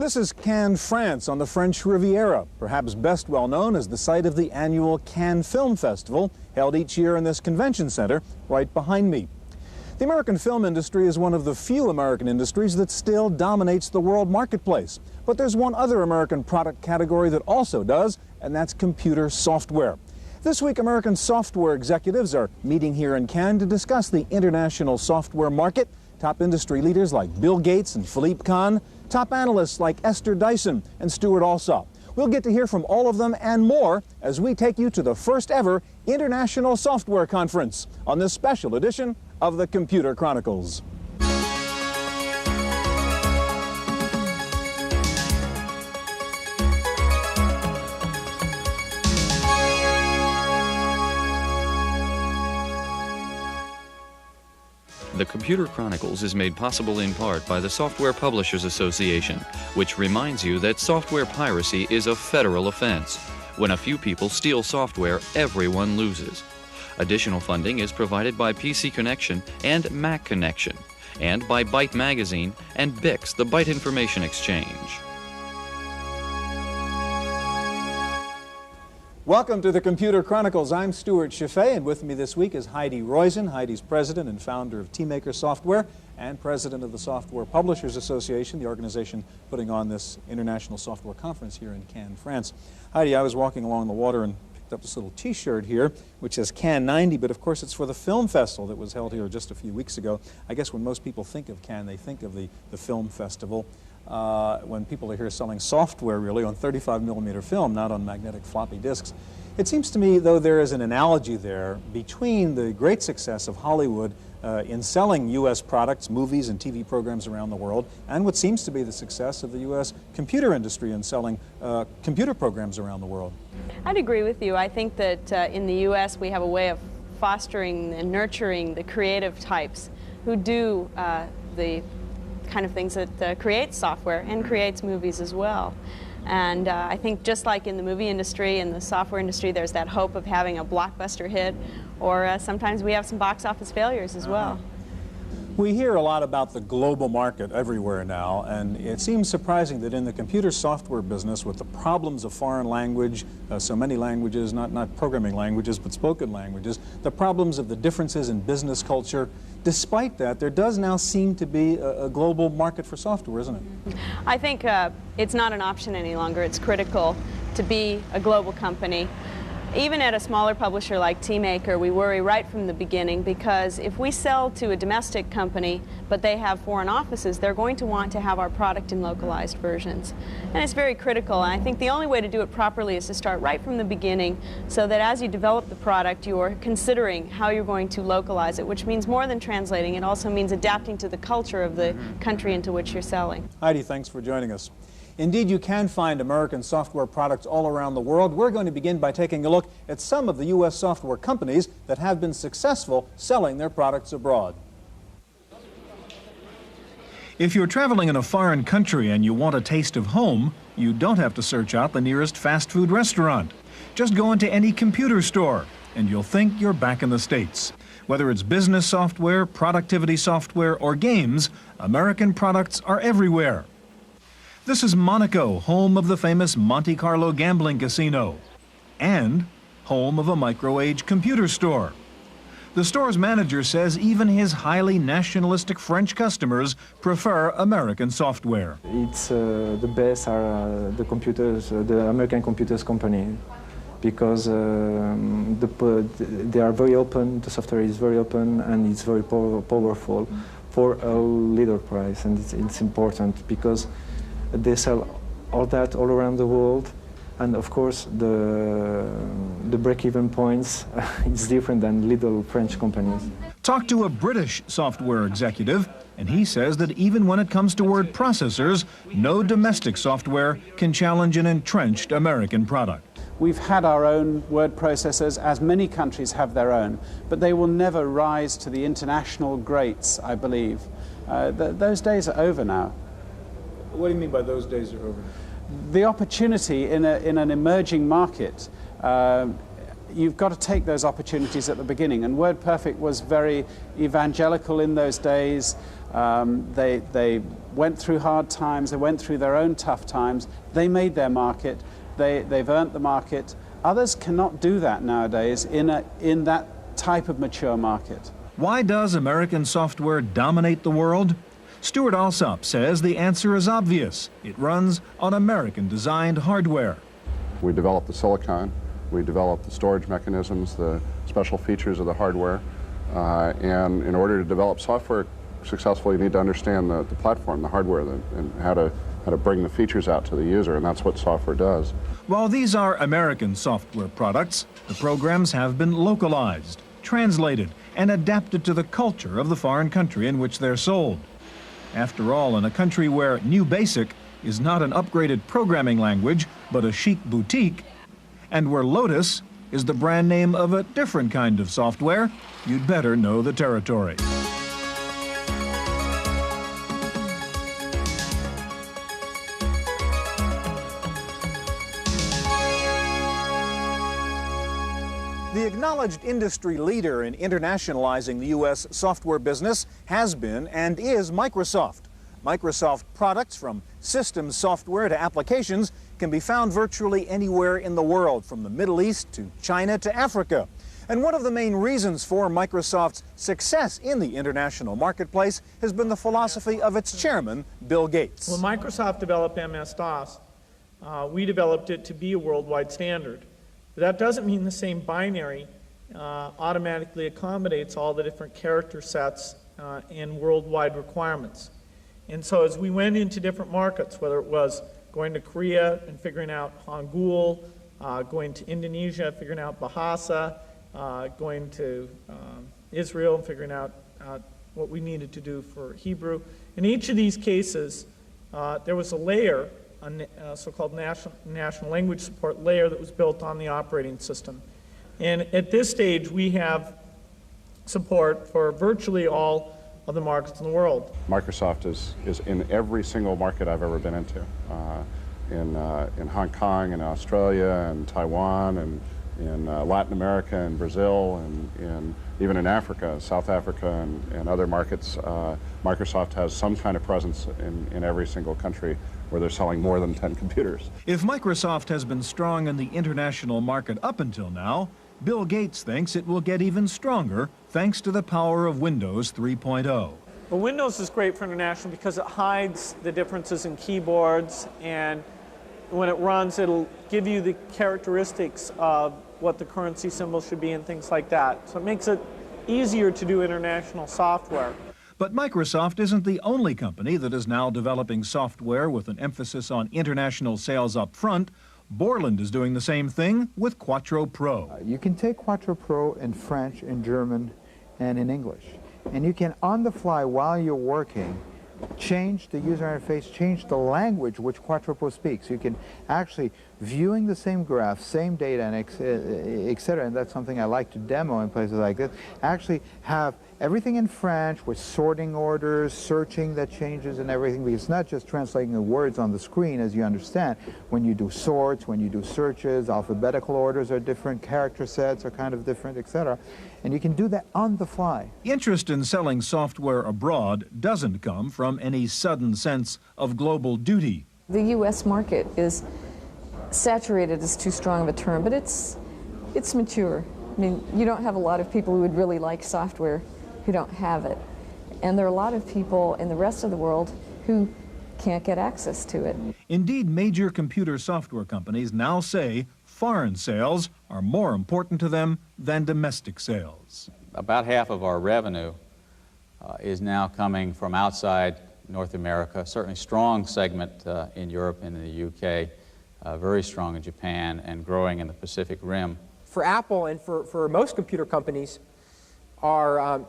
This is Cannes, France, on the French Riviera, perhaps best well known as the site of the annual Cannes Film Festival, held each year in this convention center right behind me. The American film industry is one of the few American industries that still dominates the world marketplace. But there's one other American product category that also does, and that's computer software. This week, American software executives are meeting here in Cannes to discuss the international software market. Top industry leaders like Bill Gates and Philippe Kahn, top analysts like Esther Dyson and Stewart Cheifet. We'll get to hear from all of them and more as we take you to the first ever International Software Conference on this special edition of the Computer Chronicles. The Computer Chronicles is made possible in part by the Software Publishers Association, which reminds you that software piracy is a federal offense. When a few people steal software, everyone loses. Additional funding is provided by PC Connection and Mac Connection, and by Byte Magazine and BIX, the Byte Information Exchange. Welcome to the Computer Chronicles. I'm Stewart Cheifet, and with me this week is Heidi Roizen. Heidi's president and founder of Teamaker Software and president of the Software Publishers Association, the organization putting on this International Software Conference here in Cannes, France. Heidi, I was walking along the water and picked up this little T-shirt here, which says Cannes 90, but of course it's for the film festival that was held here just a few weeks ago. I guess when most people think of Cannes, they think of the film festival. When people are here selling software really on 35mm film, not on magnetic floppy disks. It seems to me, though, there is an analogy there between the great success of Hollywood in selling U.S. products, movies and TV programs around the world, and what seems to be the success of the U.S. computer industry in selling computer programs around the world. I'd agree with you. I think that in the U.S. we have a way of fostering and nurturing the creative types who do the kind of things that creates software and creates movies as well. And I think just like in the movie industry and the software industry, there's that hope of having a blockbuster hit, or sometimes we have some box office failures as well. We hear a lot about the global market everywhere now, and it seems surprising that in the computer software business, with the problems of foreign language, so many languages, not programming languages, but spoken languages, the problems of the differences in business culture, despite that, there does now seem to be a global market for software, isn't it? I think it's not an option any longer. It's critical to be a global company. Even at a smaller publisher like Teamaker, we worry right from the beginning, because if we sell to a domestic company but they have foreign offices, they're going to want to have our product in localized versions. And it's very critical, and I think the only way to do it properly is to start right from the beginning, so that as you develop the product, you're considering how you're going to localize it, which means more than translating. It also means adapting to the culture of the country into which you're selling. Heidi, thanks for joining us. Indeed, you can find American software products all around the world. We're going to begin by taking a look at some of the U.S. software companies that have been successful selling their products abroad. If you're traveling in a foreign country and you want a taste of home, you don't have to search out the nearest fast food restaurant. Just go into any computer store and you'll think you're back in the States. Whether it's business software, productivity software, or games, American products are everywhere. This is Monaco, home of the famous Monte Carlo gambling casino, and home of a micro-age computer store. The store's manager says even his highly nationalistic French customers prefer American software. It's the best are the computers, the American computers company, because they are very open, the software is very open, and it's very powerful for a little price, and it's important because they sell all that all around the world, and of course the break-even points is different than little French companies. Talk to a British software executive, and he says that even when it comes to word processors, no domestic software can challenge an entrenched American product. We've had our own word processors, as many countries have their own, but they will never rise to the international greats, I believe. Those days are over now. What do you mean by those days are over? The opportunity in an emerging market, you've got to take those opportunities at the beginning, and WordPerfect was very evangelical in those days. They went through hard times, they went through their own tough times, they made their market, they've earned the market. Others cannot do that nowadays in that type of mature market. Why does American software dominate the world? Stewart Cheifet says the answer is obvious. It runs on American-designed hardware. We developed the silicon, we developed the storage mechanisms, the special features of the hardware, and in order to develop software successfully, you need to understand the platform, the hardware, and how to bring the features out to the user, and that's what software does. While these are American software products, the programs have been localized, translated, and adapted to the culture of the foreign country in which they're sold. After all, in a country where New Basic is not an upgraded programming language, but a chic boutique, and where Lotus is the brand name of a different kind of software, you'd better know the territory. The acknowledged industry leader in internationalizing the U.S. software business has been and is Microsoft. Microsoft products, from systems software to applications, can be found virtually anywhere in the world, from the Middle East to China to Africa. And one of the main reasons for Microsoft's success in the international marketplace has been the philosophy of its chairman, Bill Gates. When Microsoft developed MS-DOS, we developed it to be a worldwide standard. But that doesn't mean the same binary automatically accommodates all the different character sets and worldwide requirements. And so as we went into different markets, whether it was going to Korea and figuring out Hangul, going to Indonesia, figuring out Bahasa, going to Israel and figuring out what we needed to do for Hebrew. In each of these cases, there was a layer, a so-called national language support layer that was built on the operating system. And at this stage, we have support for virtually all of the markets in the world. Microsoft is in every single market I've ever been into, in Hong Kong and Australia and Taiwan and in Latin America and Brazil and even in Africa, South Africa and other markets. Microsoft has some kind of presence in every single country where they're selling more than 10 computers. If Microsoft has been strong in the international market up until now, Bill Gates thinks it will get even stronger thanks to the power of Windows 3.0. Well, Windows is great for international because it hides the differences in keyboards, and when it runs, it'll give you the characteristics of what the currency symbol should be and things like that. So it makes it easier to do international software. But Microsoft isn't the only company that is now developing software with an emphasis on international sales up front. Borland is doing the same thing with Quattro Pro. You can take Quattro Pro in French, in German, and in English. And you can, on the fly, while you're working, change the user interface, change the language which Quattro Pro speaks. You can actually, viewing the same graph, same data, and etc., and that's something I like to demo in places like this, actually have everything in French with sorting orders, searching that changes and everything, because it's not just translating the words on the screen, as you understand. When you do sorts, when you do searches, alphabetical orders are different, character sets are kind of different, etc. And you can do that on the fly. Interest in selling software abroad doesn't come from any sudden sense of global duty. The U.S. market is saturated is too strong of a term, but it's mature. I mean, you don't have a lot of people who would really like software who don't have it. And there are a lot of people in the rest of the world who can't get access to it. Indeed, major computer software companies now say foreign sales are more important to them than domestic sales. About half of our revenue is now coming from outside North America, certainly strong segment in Europe and in the UK, very strong in Japan, and growing in the Pacific Rim. For Apple and for most computer companies, our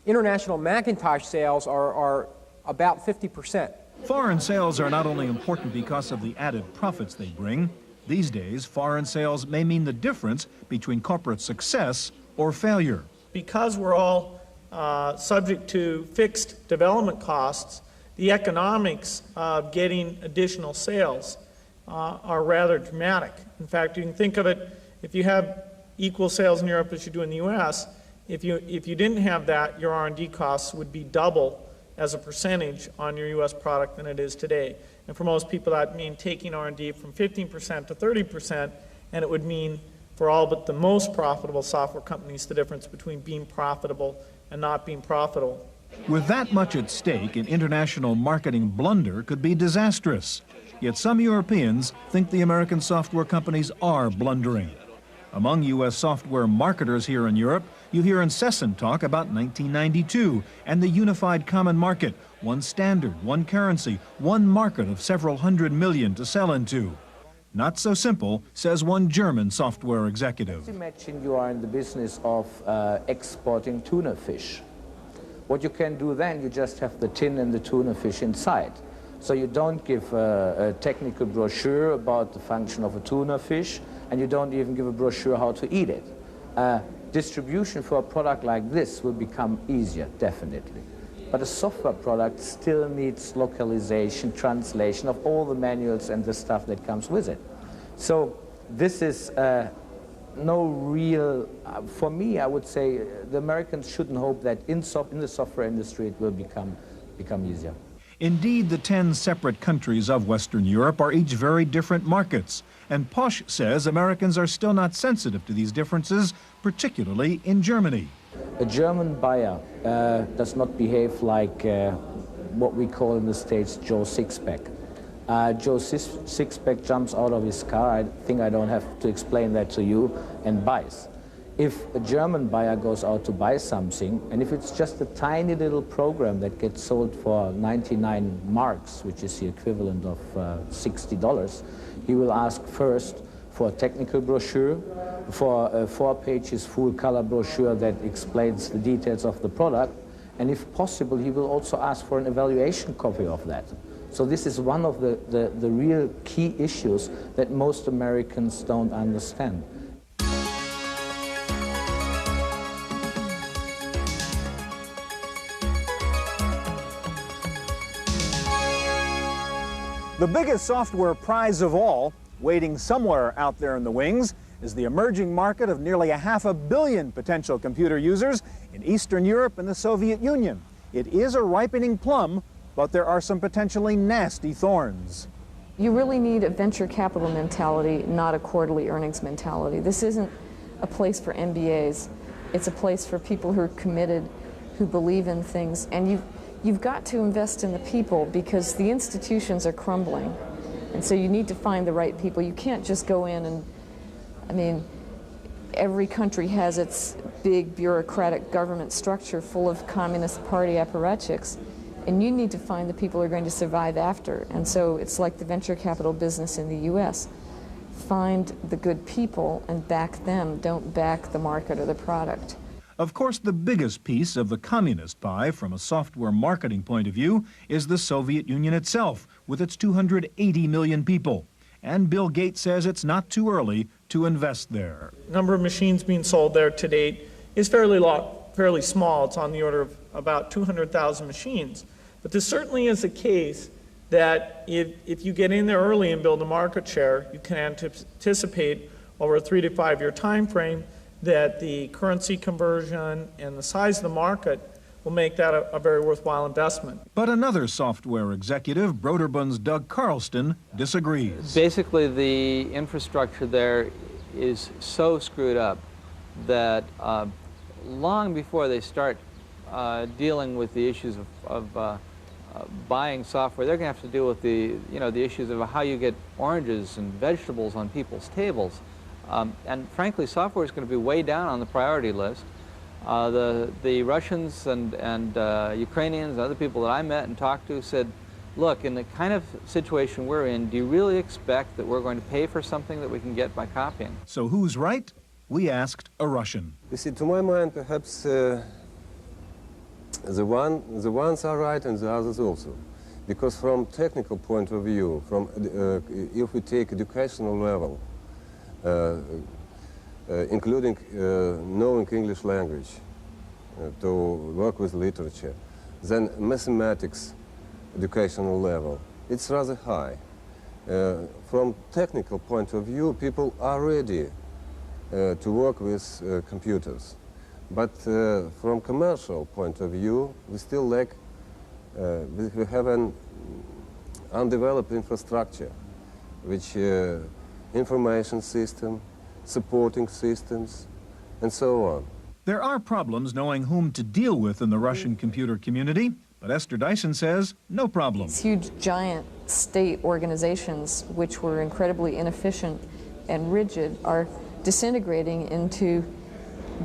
international Macintosh sales are about 50%. Foreign sales are not only important because of the added profits they bring. These days, foreign sales may mean the difference between corporate success or failure. Because we're all subject to fixed development costs, the economics of getting additional sales are rather dramatic. In fact, you can think of it, if you have equal sales in Europe as you do in the US, if you didn't have that, your R&D costs would be double as a percentage on your U.S. product than it is today. And for most people, that means taking R&D from 15% to 30%, and it would mean for all but the most profitable software companies the difference between being profitable and not being profitable. With that much at stake, an international marketing blunder could be disastrous. Yet some Europeans think the American software companies are blundering. Among U.S. software marketers here in Europe, you hear incessant talk about 1992 and the unified common market, one standard, one currency, one market of several hundred million to sell into. Not so simple, says one German software executive. Imagine you are in the business of exporting tuna fish. What you can do then, you just have the tin and the tuna fish inside. So you don't give a technical brochure about the function of a tuna fish, and you don't even give a brochure how to eat it. Distribution for a product like this will become easier, definitely. But a software product still needs localization, translation of all the manuals and the stuff that comes with it. So this is no real, for me, I would say the Americans shouldn't hope that in the software industry it will become easier. Indeed, the 10 separate countries of Western Europe are each very different markets. And Posch says Americans are still not sensitive to these differences, particularly in Germany. A German buyer does not behave like what we call in the States Joe Sixpack. Joe Sixpack jumps out of his car, I think I don't have to explain that to you, and buys. If a German buyer goes out to buy something, and if it's just a tiny little program that gets sold for 99 marks, which is the equivalent of $60, he will ask first for a technical brochure, for a 4 pages full color brochure that explains the details of the product, and if possible, he will also ask for an evaluation copy of that. So this is one of the real key issues that most Americans don't understand. The biggest software prize of all, waiting somewhere out there in the wings, is the emerging market of nearly 500 million potential computer users in Eastern Europe and the Soviet Union. It is a ripening plum, but there are some potentially nasty thorns. You really need a venture capital mentality, not a quarterly earnings mentality. This isn't a place for MBAs. It's a place for people who are committed, who believe in things, and you've got to invest in the people because the institutions are crumbling. And so you need to find the right people. You can't just go in and, I mean, every country has its big bureaucratic government structure full of Communist Party apparatchiks, and you need to find the people who are going to survive after. And so it's like the venture capital business in the US. Find the good people and back them. Don't back the market or the product. Of course, the biggest piece of the communist pie from a software marketing point of view is the Soviet Union itself, with its 280 million people. And Bill Gates says it's not too early to invest there. The number of machines being sold there to date is fairly small. It's on the order of about 200,000 machines. But this certainly is a case that if you get in there early and build a market share, you can anticipate over a 3 to 5 year time frame that the currency conversion and the size of the market will make that a very worthwhile investment. But another software executive, Broderbund's Doug Carlston, disagrees. Basically, the infrastructure there is so screwed up that long before they start dealing with the issues of buying software, they're going to have to deal with the issues of how you get oranges and vegetables on people's tables. And frankly, software is going to be way down on the priority list. The Russians and Ukrainians and other people that I met and talked to said, look, in the kind of situation we're in, do you really expect that we're going to pay for something that we can get by copying? So who's right? We asked a Russian. You see, to my mind, perhaps the ones are right and the others also. Because from technical point of view, if we take educational level, including knowing English language to work with literature, then mathematics educational level, it's rather high. From technical point of view, people are ready to work with computers. But from commercial point of view, we still lack we have an undeveloped infrastructure, which information system, supporting systems, and so on. There are problems knowing whom to deal with in the Russian computer community, but Esther Dyson says no problem. These huge, giant state organizations, which were incredibly inefficient and rigid, are disintegrating into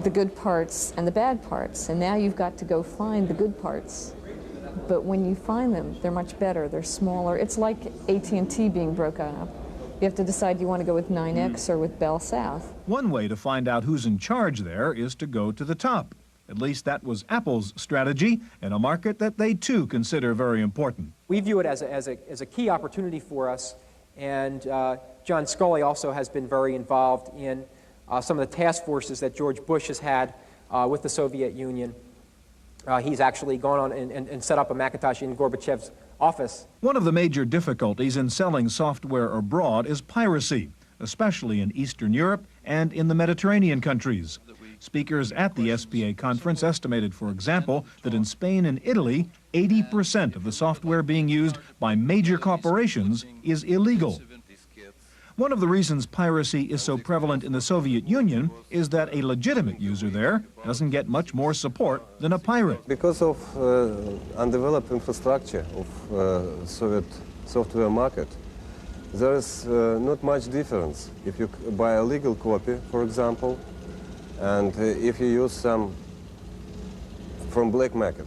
the good parts and the bad parts, and now you've got to go find the good parts. But when you find them, they're much better, they're smaller. It's like AT&T being broken up. You have to decide you want to go with 9X or with Bell South. One way to find out who's in charge there is to go to the top. At least that was Apple's strategy in a market that they too consider very important. We view it as a key opportunity for us, and John Scully also has been very involved in some of the task forces that George Bush has had with the Soviet Union. He's actually gone on and set up a Macintosh in Gorbachev's office. One of the major difficulties in selling software abroad is piracy, especially in Eastern Europe and in the Mediterranean countries. Speakers at the SPA conference estimated, for example, that in Spain and Italy, 80% of the software being used by major corporations is illegal. One of the reasons piracy is so prevalent in the Soviet Union is that a legitimate user there doesn't get much more support than a pirate. Because of undeveloped infrastructure of Soviet software market, there is not much difference if you buy a legal copy, for example, and if you use some from black market,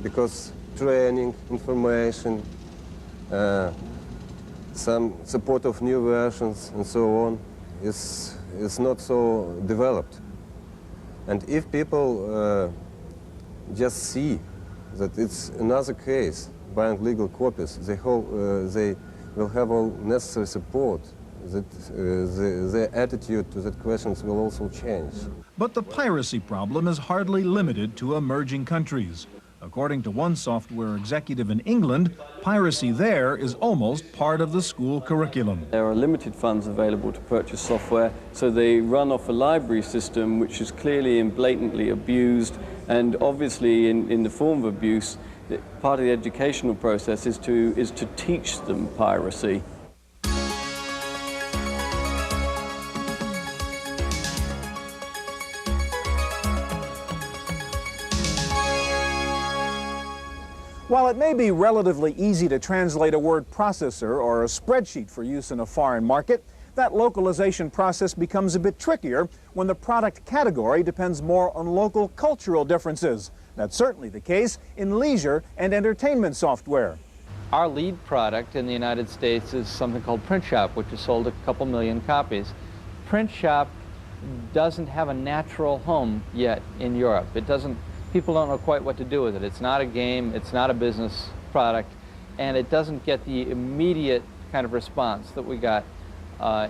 because training, information, some support of new versions and so on is not so developed. And if people just see that it's another case, buying legal copies, they will have all necessary support, that their attitude to that questions will also change. But the piracy problem is hardly limited to emerging countries. According to one software executive in England, piracy there is almost part of the school curriculum. There are limited funds available to purchase software, so they run off a library system which is clearly and blatantly abused, and obviously in the form of abuse, part of the educational process is to teach them piracy. While it may be relatively easy to translate a word processor or a spreadsheet for use in a foreign market, that localization process becomes a bit trickier when the product category depends more on local cultural differences. That's certainly the case in leisure and entertainment software. Our lead product in the United States is something called Print Shop, which has sold a couple million copies. Print Shop doesn't have a natural home yet in Europe. People don't know quite what to do with it. It's not a game, it's not a business product, and it doesn't get the immediate kind of response that we got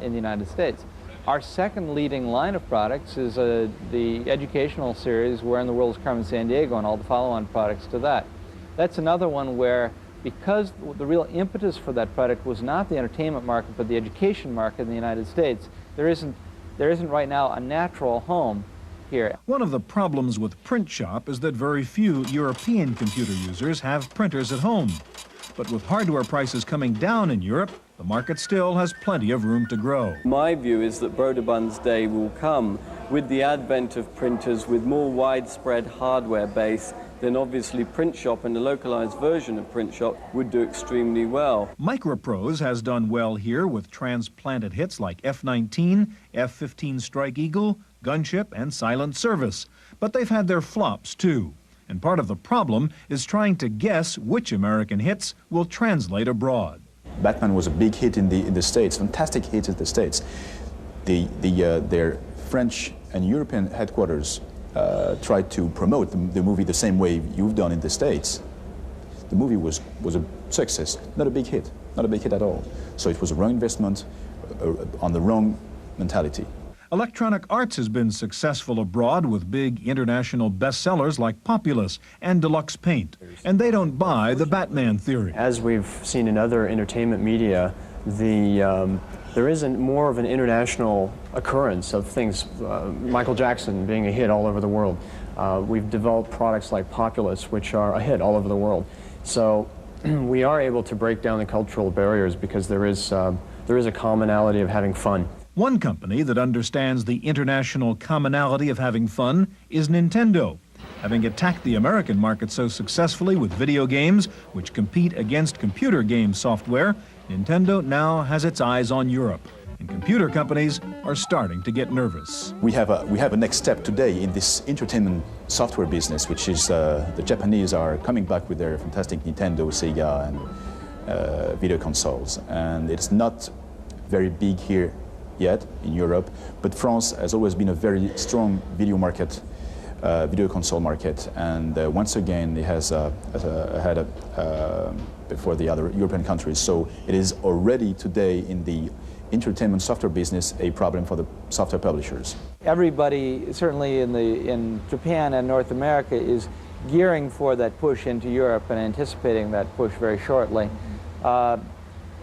in the United States. Our second leading line of products is the educational series, Where in the World is Carmen Sandiego, and all the follow-on products to that. That's another one where, because the real impetus for that product was not the entertainment market, but the education market in the United States, there isn't right now a natural home here. One of the problems with Print Shop is that very few European computer users have printers at home. But with hardware prices coming down in Europe, the market still has plenty of room to grow. My view is that Broderbund's day will come with the advent of printers with more widespread hardware base. Then obviously Print Shop and the localized version of Print Shop would do extremely well. Microprose has done well here with transplanted hits like F-19, F-15 Strike Eagle, Gunship, and Silent Service. But they've had their flops too. And part of the problem is trying to guess which American hits will translate abroad. Batman was a big hit in the States, fantastic hit in the States. Their French and European headquarters tried to promote the movie the same way you've done in the States. The movie was a success, not a big hit at all. So it was a wrong investment on the wrong mentality. Electronic Arts has been successful abroad with big international bestsellers like Populous and Deluxe Paint, and they don't buy the Batman theory. As we've seen in other entertainment media, there is more of an international occurrence of things, Michael Jackson being a hit all over the world. We've developed products like Populous, which are a hit all over the world. So we are able to break down the cultural barriers because there is a commonality of having fun. One company that understands the international commonality of having fun is Nintendo. Having attacked the American market so successfully with video games, which compete against computer game software, Nintendo now has its eyes on Europe. And computer companies are starting to get nervous. We have a next step today in this entertainment software business, which is the Japanese are coming back with their fantastic Nintendo, Sega, and video consoles. And it's not very big here yet in Europe, but France has always been a very strong video market, video console market, and once again it has ahead before the other European countries. So it is already today in the entertainment software business a problem for the software publishers. Everybody, certainly in Japan and North America, is gearing for that push into Europe and anticipating that push very shortly.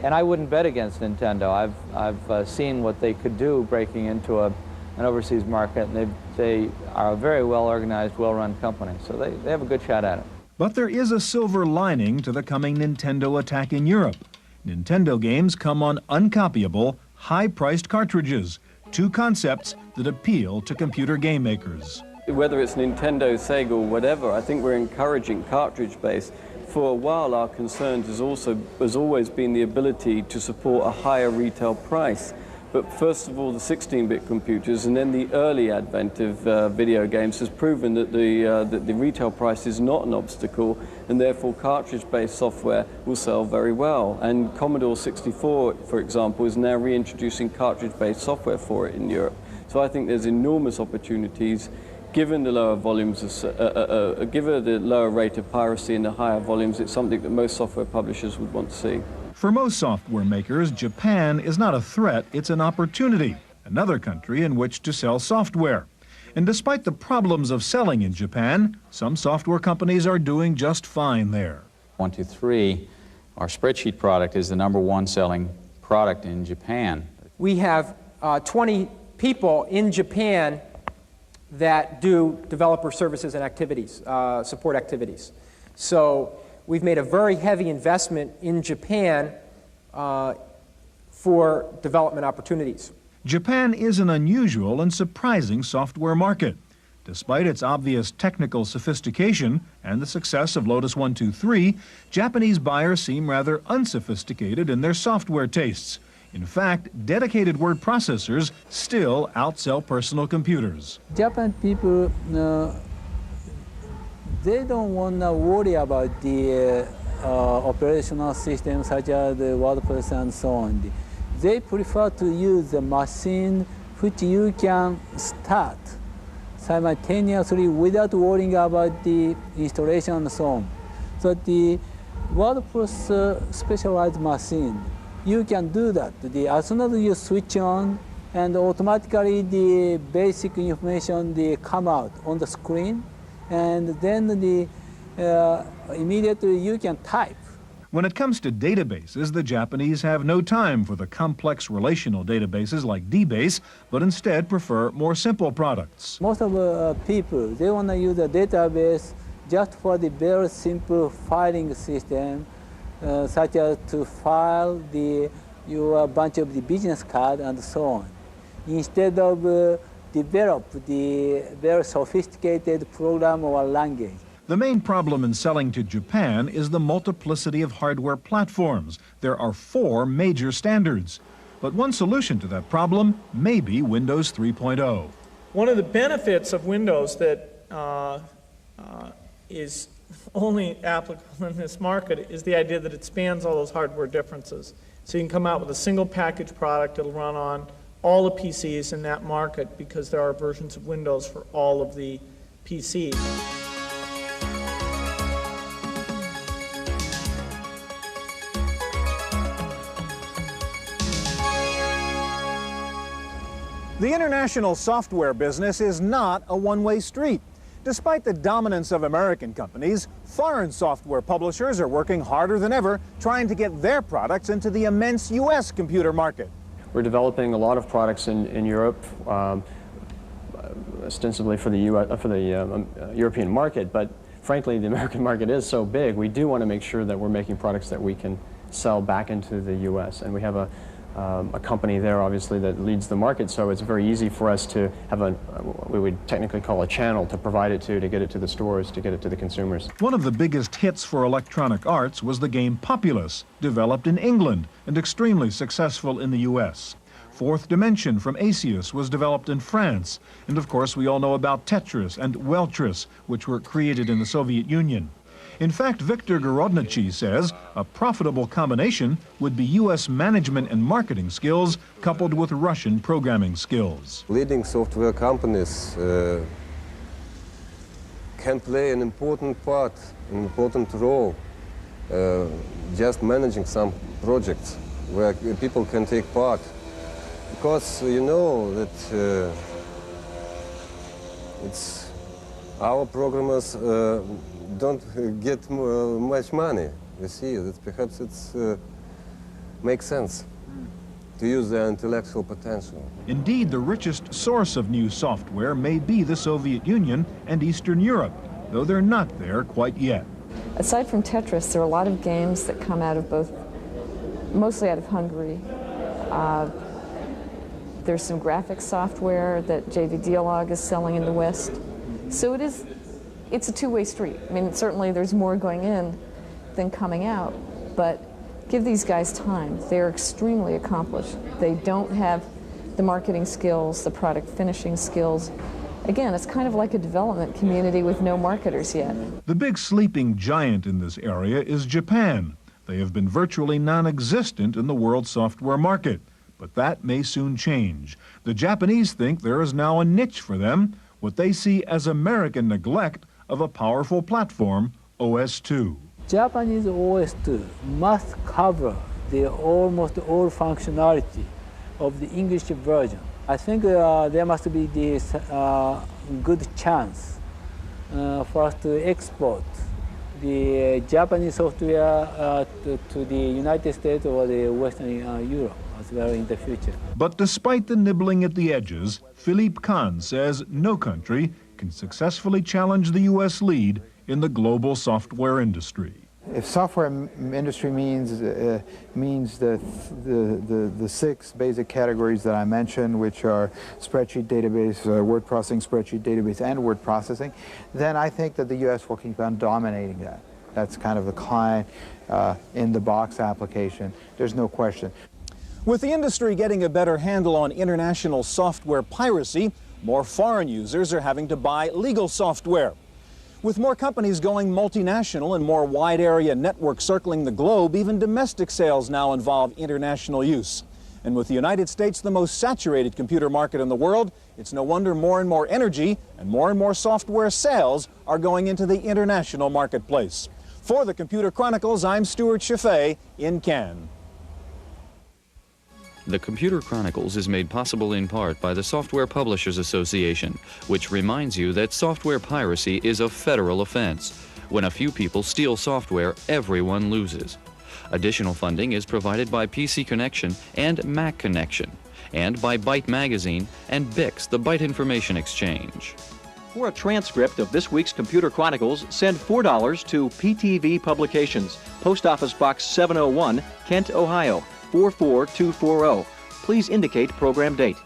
And I wouldn't bet against Nintendo. I've seen what they could do breaking into an overseas market, and they are a very well-organized, well-run company, so they have a good shot at it. But there is a silver lining to the coming Nintendo attack in Europe. Nintendo games come on uncopyable, high-priced cartridges, two concepts that appeal to computer game makers. Whether it's Nintendo, Sega, or whatever, I think we're encouraging cartridge-based. For a while, our concern has always been the ability to support a higher retail price. But first of all, the 16-bit computers and then the early advent of video games has proven that the retail price is not an obstacle, and therefore cartridge-based software will sell very well. And Commodore 64, for example, is now reintroducing cartridge-based software for it in Europe. So I think there's enormous opportunities. Given the lower volumes, given the lower rate of piracy and the higher volumes, it's something that most software publishers would want to see. For most software makers, Japan is not a threat, it's an opportunity, another country in which to sell software. And despite the problems of selling in Japan, some software companies are doing just fine there. 123, our spreadsheet product is the #1 selling product in Japan. We have 20 people in Japan that do developer services and activities, support activities. So we've made a very heavy investment in Japan for development opportunities. Japan is an unusual and surprising software market. Despite its obvious technical sophistication and the success of Lotus 123, Japanese buyers seem rather unsophisticated in their software tastes. In fact, dedicated word processors still outsell personal computers. Japan people, they don't want to worry about the operational systems such as the WordPress and so on. They prefer to use the machine which you can start simultaneously without worrying about the installation and so on. So the WordPress specialized machine, you can do that. As soon as you switch on, and automatically the basic information they come out on the screen, and then immediately you can type. When it comes to databases, the Japanese have no time for the complex relational databases like DBase, but instead prefer more simple products. Most of people, they want to use a database just for the very simple filing system, such as to file your bunch of the business card and so on, instead of develop the very sophisticated program or language. The main problem in selling to Japan is the multiplicity of hardware platforms. There are 4 major standards. But one solution to that problem may be Windows 3.0. One of the benefits of Windows that is only applicable in this market is the idea that it spans all those hardware differences. So you can come out with a single package product that'll run on all the PCs in that market because there are versions of Windows for all of the PCs. The international software business is not a one-way street. Despite the dominance of American companies, foreign software publishers are working harder than ever trying to get their products into the immense U.S. computer market. We're developing a lot of products in Europe, ostensibly for the European market, but frankly, the American market is so big, we do want to make sure that we're making products that we can sell back into the U.S. And we have a company there, obviously, that leads the market, so it's very easy for us to have what we would technically call a channel to provide it to get it to the stores, to get it to the consumers. One of the biggest hits for Electronic Arts was the game Populous, developed in England and extremely successful in the U.S. Fourth Dimension from Asius was developed in France, and of course we all know about Tetris and Weltris, which were created in the Soviet Union. In fact, Victor Gorodnichi says a profitable combination would be U.S. management and marketing skills coupled with Russian programming skills. Leading software companies can play an important part, an important role, just managing some projects where people can take part. Because you know that our programmers don't get much money. You see, that perhaps it makes sense to use their intellectual potential. Indeed, the richest source of new software may be the Soviet Union and Eastern Europe, though they're not there quite yet. Aside from Tetris, there are a lot of games that come out of mostly out of Hungary. There's some graphics software that JV Dialog is selling in the West. So it's a two-way street. I mean, certainly there's more going in than coming out, but give these guys time. They're extremely accomplished. They don't have the marketing skills, the product finishing skills. Again, it's kind of like a development community with no marketers yet. The big sleeping giant in this area is Japan. They have been virtually non-existent in the world software market, but that may soon change. The Japanese think there is now a niche for them, what they see as American neglect of a powerful platform, OS/2. Japanese OS/2 must cover almost all functionality of the English version. I think there must be this good chance for us to export the Japanese software to the United States or the Western Europe as well in the future. But despite the nibbling at the edges, Philippe Kahn says no country can successfully challenge the U.S. lead in the global software industry. If software industry means the six basic categories that I mentioned, which are spreadsheet database, word processing, spreadsheet database, and word processing, then I think that the U.S. will keep on dominating that. That's kind of the client in the box application. There's no question. With the industry getting a better handle on international software piracy, more foreign users are having to buy legal software. With more companies going multinational and more wide-area networks circling the globe, even domestic sales now involve international use. And with the United States the most saturated computer market in the world, it's no wonder more and more energy and more software sales are going into the international marketplace. For the Computer Chronicles, I'm Stewart Cheifet in Cannes. The Computer Chronicles is made possible in part by the Software Publishers Association, which reminds you that software piracy is a federal offense. When a few people steal software, everyone loses. Additional funding is provided by PC Connection and Mac Connection, and by Byte Magazine and BIX, the Byte Information Exchange. For a transcript of this week's Computer Chronicles, send $4 to PTV Publications, Post Office Box 701, Kent, Ohio, 44240. Please indicate program date.